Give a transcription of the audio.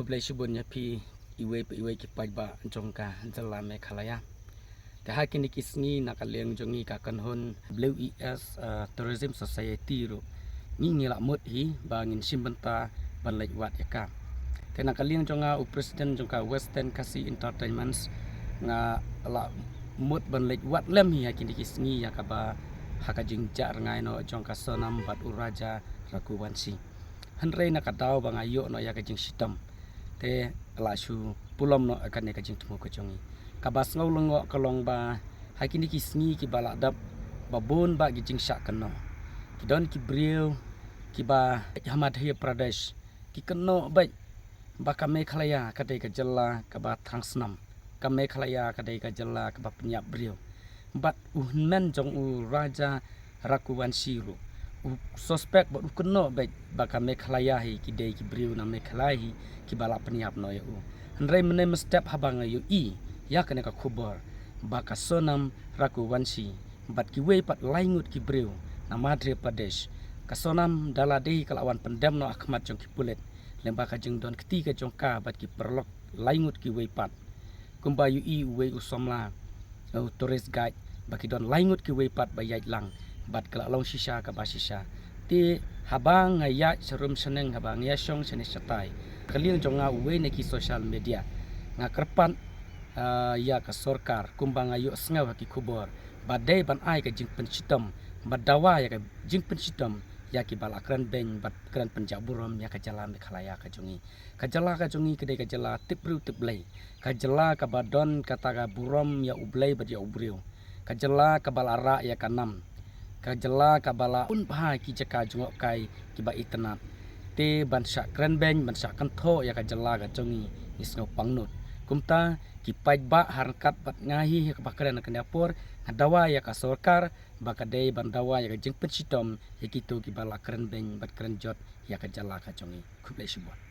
kublai shibunnya pi iwe ki pajba jongka jala me khalaya te hakini kisngi nakaliang jongi ka kanhon WES Tourism Society ro ngi la mut hi bangin simbenta ban lek wat yaka te nakaliang jonga president jongka Western Kasi Entertainments nga la mut ban lek wat lem hi hakini kisngi yakaba hakajing jar ngai no jongka sonam bat uraja rakuwansi hanrei nakadaw bang ayo no yakajing sitam te lasu pulom no akan yakajing temu kocongi kabas ngau lengo kalong ba hakini kisngi ki balak dap babon ba gijing syak keno kidon ki brieu ki ba Madhya Pradesh ki keno baik ba kame khalaya kadai ka jella ka ba thangsnam kame khalaya kadai ka jella ka ba penyap brieu bat uhnan jong u raja rakuwansi ru suspek ba keno baik ba kame khalaya hi ki dei ki brieu na me khalai ki balak penyap no yu hanrei mene mestep habang yu I ya kene ka khubor ba ka sonam rakuwansi bat ki wei pat laingut ki brieu na Madhya Pradesh ka sonam dala dei kalawan pendem no akhmat jong ki pulet lemba ka jeng don ketika jongka bat ki perlok laingut ki wei pat kumba yu I wei usomla tourist guide baki don laingut ki wei pat ba yait lang bat kala long sisa ka ba sisa ti habang ngaya serum seneng habang ya song sene satai kaliang jonga wei neki social media nga kerpan ya ka sorkar kumbang ayo sengaw ki khubor badai ban ai ka jing pensitam badawa ya ka jing pensitam ya ki bala kran beng bat kran penjaburom ya ka jalan khalaya ka jongi kedai ka jala tipru tiplei ka jala ka badon kata ka burom ya ublei bat ya ubriu ka jala ka balara ya kanam ka jala ka bala un bha ki jaka jungok kai ki ba itnat te ban syak kran beng ban syak kan tho ya ka jala ka jongi isno pangnut kumta ki pajba harkat bat ngahi ka bakran ka dapur dawa ya ka sorkar bakadei bandawa ya ka jing pensitom ya kitu ki bala kran beng bat kran jot ya ka jala ka jongi kublai shibot